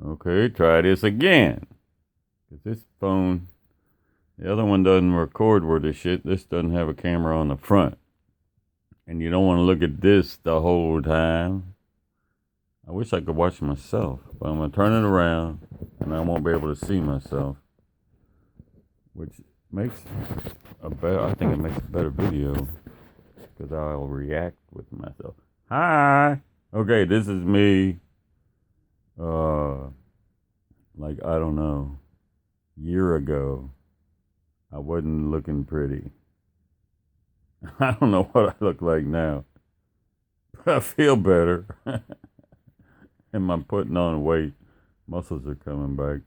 Okay, try this again. 'Cause this phone, the other one doesn't record worth of shit. This doesn't have a camera on the front. And you don't want to look at this the whole time. I wish I could watch myself, but I'm going to turn it around and I won't be able to see myself. Which makes I think it makes a better video because I'll react with myself. Hi! Okay, this is me. Like, I don't know, year ago, I wasn't looking pretty. I don't know what I look like now, but I feel better. And I'm putting on weight. Muscles are coming back.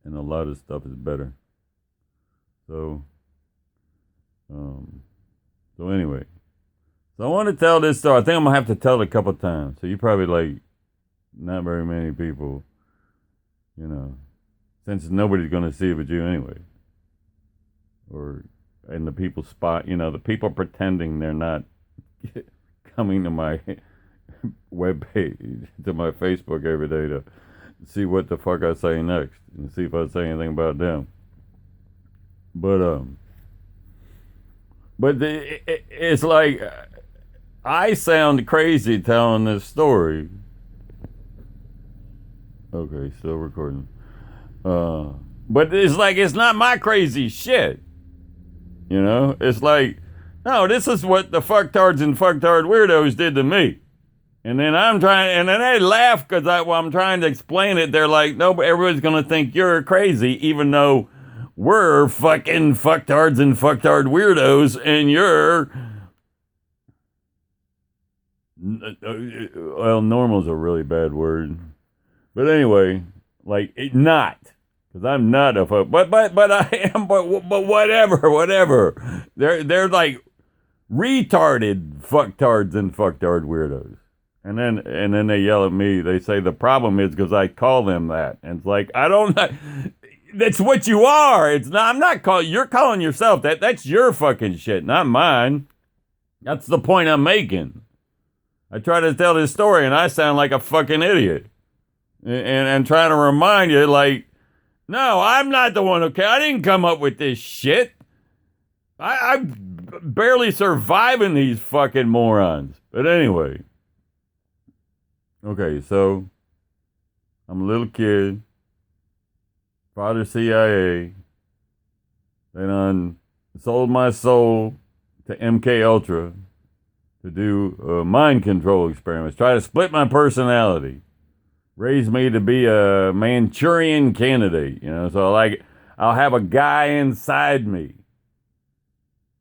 And a lot of stuff is better. So, anyway. So I want to tell this story. I think I'm going to have to tell it a couple times. So you probably like, not very many people, since nobody's going to see it but you anyway. And the people the people pretending they're not coming to my webpage, to my Facebook every day to see what the fuck I say next and see if I say anything about them. But it's like I sound crazy telling this story. Okay, still recording. But it's like it's not my crazy shit. It's like, no, this is what the fucktards and fucktard weirdos did to me. And then and then they laugh because while I'm trying to explain it, they're like, no, but everybody's going to think you're crazy, even though we're fucking fucktards and fucktard weirdos, and you're, well, normal's a really bad word. But anyway, like, not. Because I'm not a fuck, but I am, but whatever. They're like retarded fucktards and fucktard weirdos. And then they yell at me. They say the problem is because I call them that. And it's like, I don't know. That's what you are. It's not. I'm not calling. You're calling yourself that. That's your fucking shit, not mine. That's the point I'm making. I try to tell this story and I sound like a fucking idiot. And trying to remind you, like, no, I'm not the one I didn't come up with this shit. I'm barely surviving these fucking morons. But anyway. Okay, so I'm a little kid. Father CIA. They done sold my soul to MK Ultra to do mind control experiments. Try to split my personality. Raised me to be a Manchurian candidate, so like I'll have a guy inside me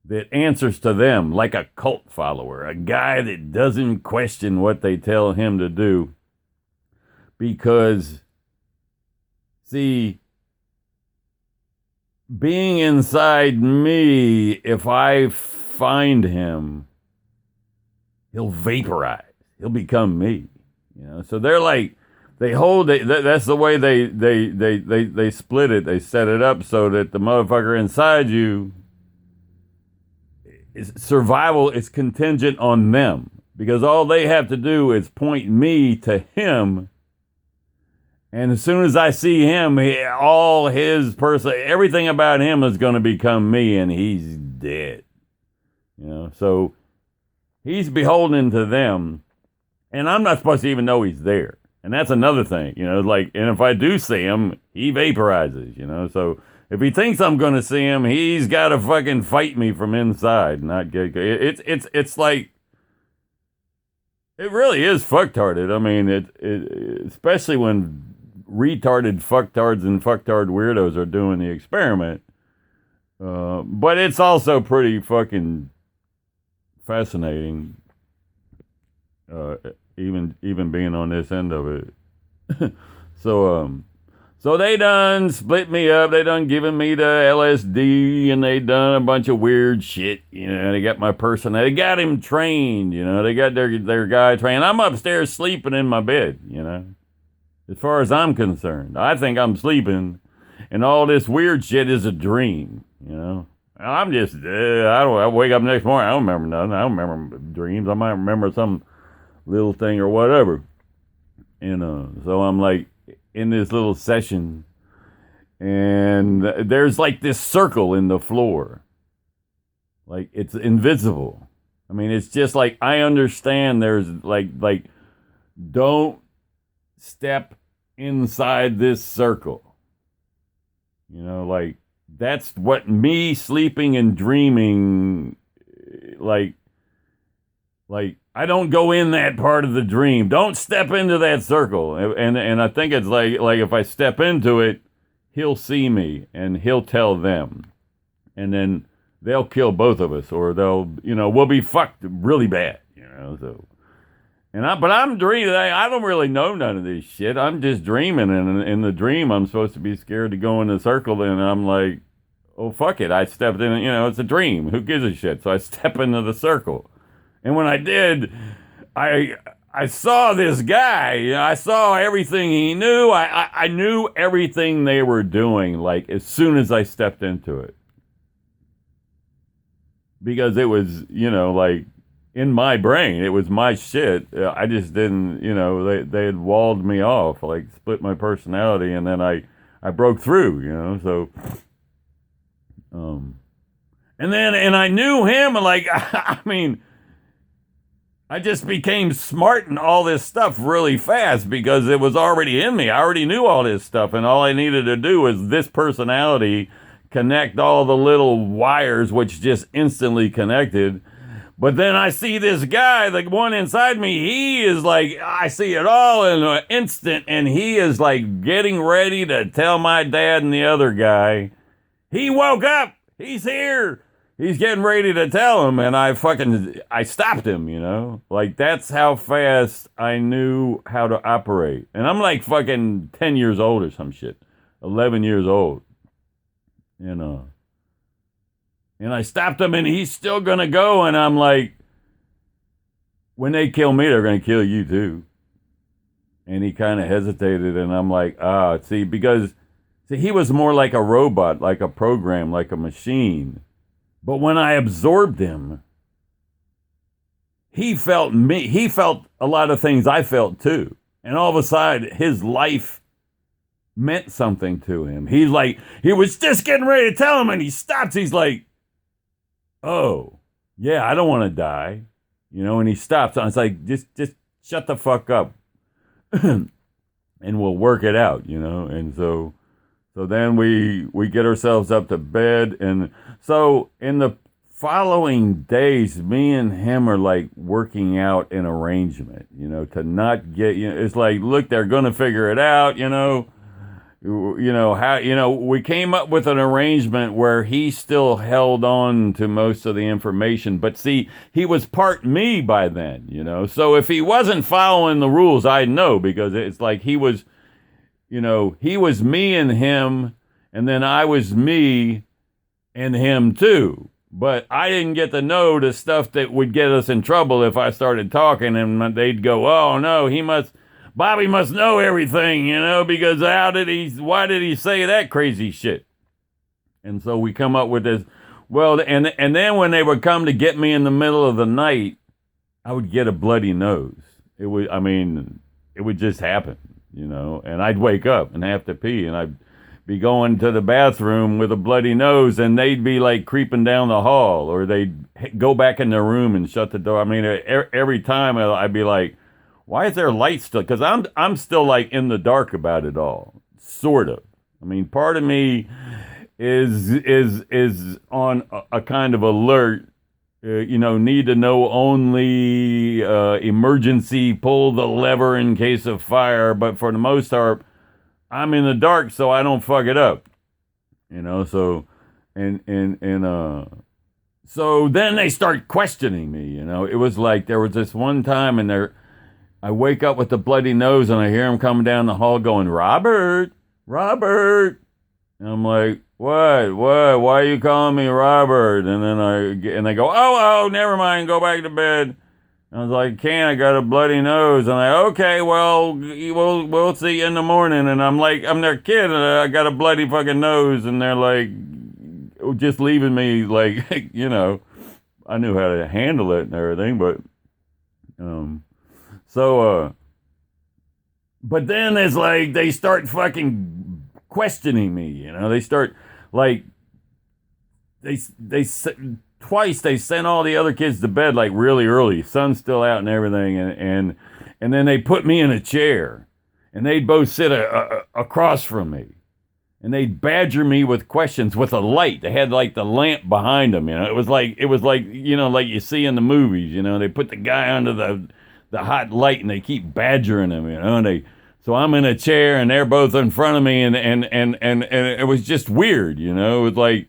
that answers to them like a cult follower, a guy that doesn't question what they tell him to do. Because, see, being inside me, if I find him, he'll vaporize. He'll become me, So they're like, that's the way they split it. They set it up so that the motherfucker inside you, survival is contingent on them. Because all they have to do is point me to him. And as soon as I see him, all his everything about him is going to become me, and he's dead. So he's beholden to them, and I'm not supposed to even know he's there. And that's another thing, and if I do see him, he vaporizes, so if he thinks I'm going to see him, he's got to fucking fight me from inside, not get, it's like, it really is fucktarded. I mean, especially when retarded fucktards and fucktard weirdos are doing the experiment, but it's also pretty fucking fascinating, even being on this end of it. So they done split me up. They done given me the LSD, and they done a bunch of weird shit. They got my person. They got him trained. They got their guy trained. I'm upstairs sleeping in my bed. As far as I'm concerned, I think I'm sleeping, and all this weird shit is a dream. I'm just I wake up next morning. I don't remember nothing. I don't remember dreams. I might remember some little thing or whatever. So I'm like, in this little session, and there's like this circle in the floor, like it's invisible. I mean, it's just like I understand. There's like don't step inside this circle. Like that's what me sleeping and dreaming, like I don't go in that part of the dream. Don't step into that circle. And I think it's like if I step into it, he'll see me and he'll tell them. And then they'll kill both of us, or we'll be fucked really bad, so. But I'm dreaming. I don't really know none of this shit. I'm just dreaming, and in the dream, I'm supposed to be scared to go in the circle, and I'm like, oh, fuck it. I stepped in, it's a dream. Who gives a shit? So I step into the circle. And when I did, I saw this guy. I saw everything he knew. I knew everything they were doing, like, as soon as I stepped into it. Because it was, like, in my brain. It was my shit. I just didn't, they had walled me off, like, split my personality, and then I broke through, so... And I knew him, like, I mean, I just became smart in all this stuff really fast because it was already in me. I already knew all this stuff, and all I needed to do was this personality connect all the little wires, which just instantly connected. But then I see this guy, the one inside me, he is like, I see it all in an instant, and he is like getting ready to tell my dad and the other guy, he woke up, he's here. He's getting ready to tell him, and I stopped him, Like, that's how fast I knew how to operate. And I'm like fucking 10 years old or some shit. 11 years old. And I stopped him, and he's still gonna go, and I'm like, when they kill me, they're gonna kill you too. And he kind of hesitated, and I'm like, because he was more like a robot, like a program, like a machine. But when I absorbed him, he felt me. He felt a lot of things I felt too. And all of a sudden, his life meant something to him. He's like, he was just getting ready to tell him, and he stops. He's like, oh, yeah, I don't want to die. And he stops. I was like, just shut the fuck up. And we'll work it out, And so then we get ourselves up to bed. And so in the following days, me and him are like working out an arrangement, to not get, it's like, look, they're going to figure it out, how, we came up with an arrangement where he still held on to most of the information, but see, he was part me by then, so if he wasn't following the rules, I'd know, because it's like he was me and him, and then I was me and him too. But I didn't get to know the stuff that would get us in trouble if I started talking, and they'd go, oh no, Bobby must know everything, because why did he say that crazy shit? And so we come up with this, well, and then when they would come to get me in the middle of the night, I would get a bloody nose. It would just happen. And I'd wake up and have to pee, and I'd be going to the bathroom with a bloody nose, and they'd be like creeping down the hall, or they'd go back in their room and shut the door. I mean, every time I'd be like, why is there light still? Because I'm still like in the dark about it all, sort of. I mean, part of me is on a kind of alert. Need to know only, emergency, pull the lever in case of fire. But for the most part, I'm in the dark, so I don't fuck it up. So, so then they start questioning me, It was like there was this one time, and I wake up with the bloody nose, and I hear him coming down the hall going, Robert. And I'm like, what? Why are you calling me Robert? And then they go, oh, never mind, go back to bed. And I was like, I got a bloody nose. And okay, well, we'll see you in the morning. And I'm like, I'm their kid, and I got a bloody fucking nose. And they're like, just leaving me, like, I knew how to handle it and everything. But, but then it's like they start fucking questioning me. They start like they twice they sent all the other kids to bed like really early, sun's still out and everything, and then they put me in a chair, and they'd both sit across from me, and they'd badger me with questions with a light. They had like the lamp behind them. It was like like you see in the movies. They put the guy under the hot light, and they keep badgering him. And so I'm in a chair, and they're both in front of me, and it was just weird. It was like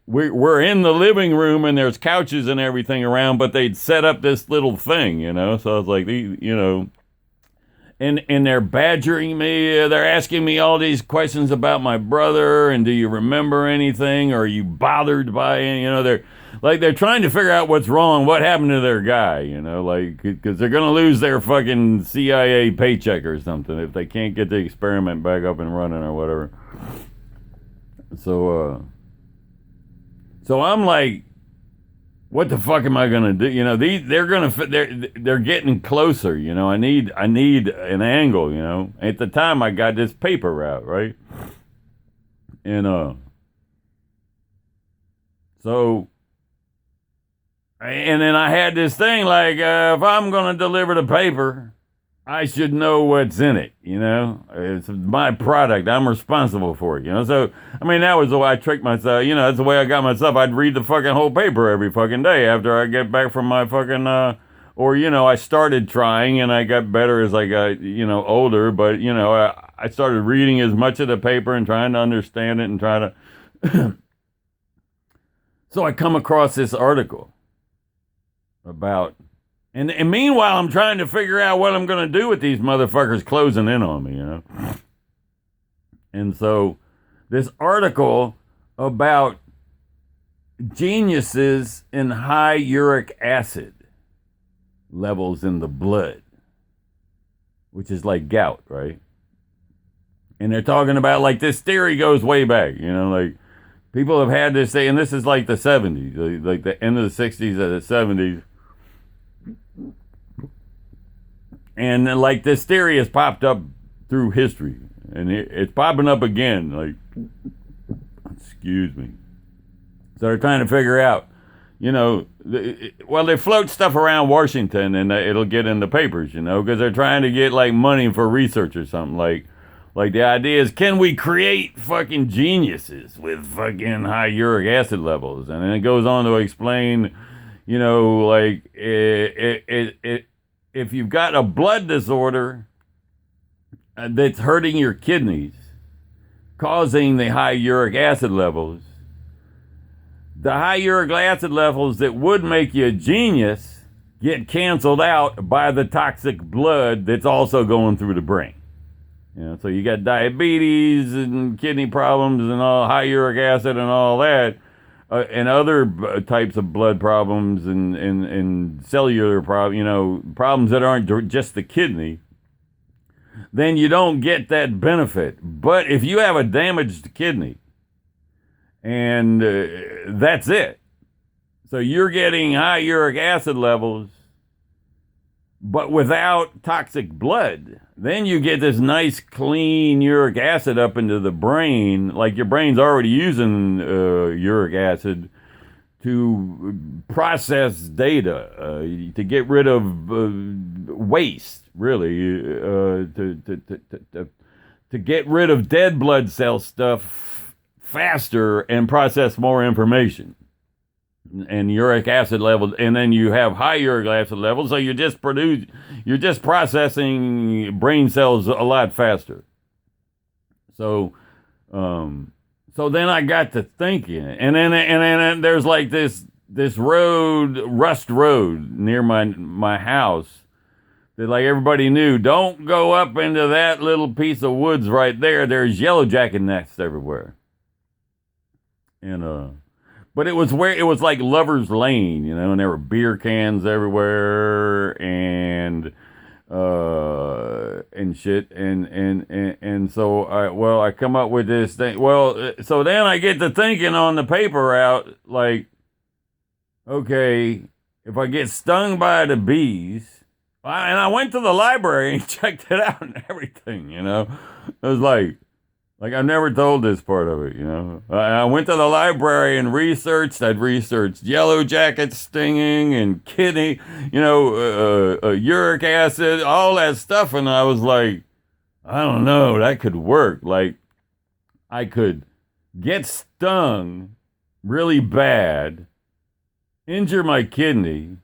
we're in the living room, and there's couches and everything around, but they'd set up this little thing. So I was like, and they're badgering me. They're asking me all these questions about my brother, and do you remember anything? Or are you bothered by it? They're trying to figure out what's wrong, what happened to their guy, because they're gonna lose their fucking CIA paycheck or something if they can't get the experiment back up and running or whatever. So I'm like, what the fuck am I gonna do? They're getting closer. I need an angle. At the time, I got this paper route, right? And so, and then I had this thing like, if I'm gonna deliver the paper, I should know what's in it. It's my product. I'm responsible for it. So I mean, that was the way I tricked myself. That's the way I got myself. I'd read the fucking whole paper every fucking day after I get back from my fucking I started trying, and I got better as I got older. But I started reading as much of the paper and trying to understand it and try to. So I come across this article about. And meanwhile, I'm trying to figure out what I'm going to do with these motherfuckers closing in on me, And so this article about geniuses in high uric acid levels in the blood, which is like gout, right? And they're talking about like this theory goes way back, like people have had this thing, and this is like the 70s, like the end of the 60s or the 70s. And like this theory has popped up through history, and it's popping up again. Like, excuse me. So they're trying to figure out, they float stuff around Washington, and it'll get in the papers, because they're trying to get like money for research or something. Like the idea is, can we create fucking geniuses with fucking high uric acid levels? And then it goes on to explain, like if you've got a blood disorder that's hurting your kidneys, causing the high uric acid levels, the high uric acid levels that would make you a genius get canceled out by the toxic blood that's also going through the brain. So you got diabetes and kidney problems and all high uric acid and all that. And other types of blood problems and cellular problems, problems that aren't just the kidney, then you don't get that benefit. But if you have a damaged kidney, and that's it, so you're getting high uric acid levels, but without toxic blood, then you get this nice clean uric acid up into the brain, like your brain's already using uric acid to process data, to get rid of waste, really, to get rid of dead blood cell stuff faster and process more information. And uric acid levels, and then you have high uric acid levels, so you're just processing brain cells a lot faster. So then I got to thinking, and then there's like this road, Rust Road, near my house, that like everybody knew, don't go up into that little piece of woods right there. There's yellow jacket nests everywhere, and but it was like Lover's Lane, and there were beer cans everywhere and shit. And so I come up with this thing. Well, so then I get to thinking on the paper route, like, okay, if I get stung by the bees, And I went to the library and checked it out and everything, you know. It was like I've never told this part of it, you know. I went to the library and researched. I'd researched yellow jacket stinging and kidney, you know, uric acid, all that stuff. And I was like, I don't know, that could work. Like, I could get stung really bad, injure my kidney,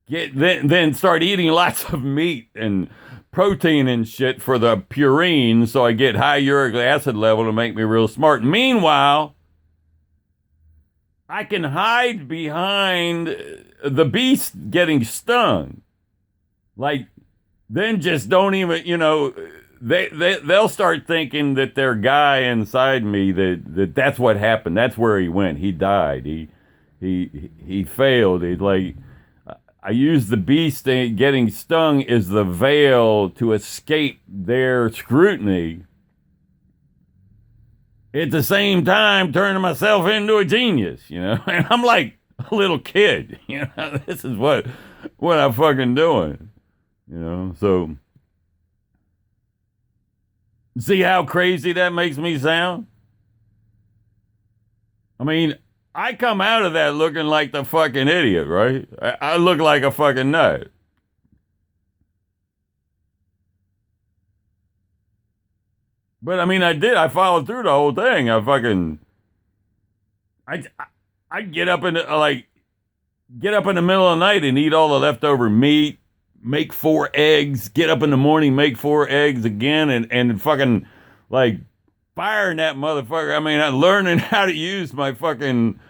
then start eating lots of meat and protein and shit for the purine, so I get high uric acid level to make me real smart. Meanwhile, I can hide behind the beast getting stung. Like, then just don't even, you know, they'll start thinking that their guy inside me, that's what happened. That's where he went. He died. He failed. He's like, I use the beast getting stung as the veil to escape their scrutiny. At the same time, turning myself into a genius, you know? And I'm like a little kid, you know? This is what I'm fucking doing, you know? So, see how crazy that makes me sound? I mean, I come out of that looking like the fucking idiot, right? I look like a fucking nut. But I mean, I did. I followed through the whole thing. I, I get up in get up in the middle of the night and eat all the leftover meat, make 4 eggs, get up in the morning, make 4 eggs again, and fucking like firing that motherfucker. I mean, I'm learning how to use my fucking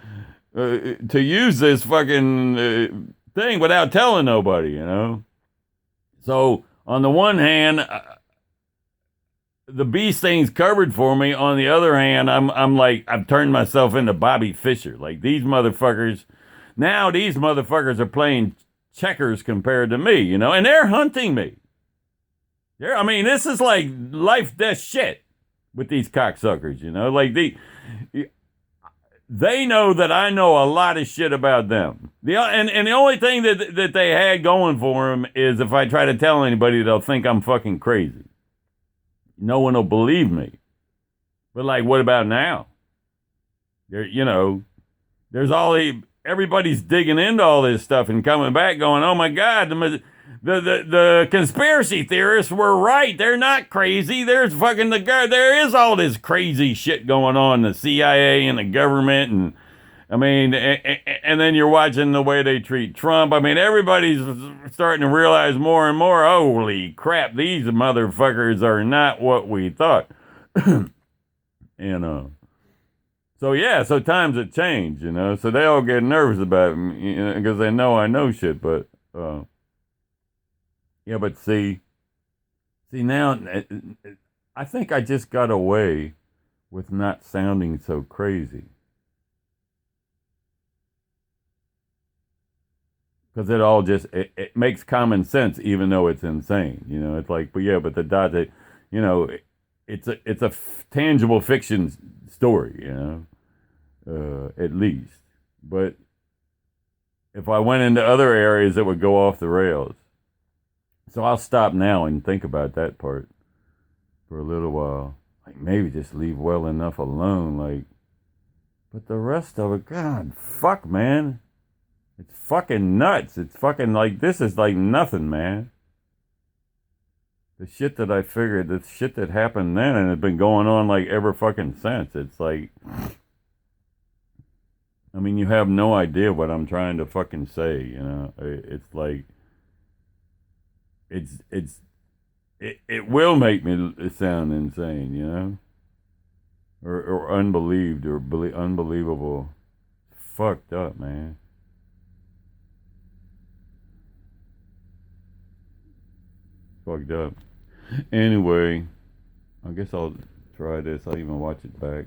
to use this fucking thing without telling nobody, you know. So on the one hand, the beast thing's covered for me. On the other hand, I'm like I've turned myself into Bobby Fischer. Like these motherfuckers now, these motherfuckers are playing checkers compared to me, you know, and they're hunting me. I mean, this is like life death shit with these cocksuckers, you know, like they know that I know a lot of shit about them. And the only thing that they had going for them is if I try to tell anybody, they'll think I'm fucking crazy. No one will believe me. But like, what about now? You know, there's everybody's digging into all this stuff and coming back going, oh my God, the conspiracy theorists were right. They're not crazy. There's fucking there is all this crazy shit going on, the CIA and the government. And I mean, and then you're watching the way they treat Trump. I mean, everybody's starting to realize more and more, holy crap, these motherfuckers are not what we thought. And, so yeah, so times have changed, you know. So they all get nervous about it, you know, because they know I know shit. But yeah, but see now, I think I just got away with not sounding so crazy because it all just it makes common sense, even though it's insane. You know, it's like, but yeah, but the dot that, you know, it's a tangible fiction story, you know. At least. But if I went into other areas, it would go off the rails. So I'll stop now and think about that part for a little while. Like maybe just leave well enough alone. Like, but the rest of it, God, fuck, man. It's fucking nuts. It's fucking like, this is like nothing, man. The shit that I figured, the shit that happened then and it's been going on like ever fucking since. It's like, I mean, you have no idea what I'm trying to fucking say, you know. It's like it will make me sound insane, you know, or unbelieved or unbelievable. Fucked up, man. Fucked up. Anyway, I guess I'll try this. I'll even watch it back.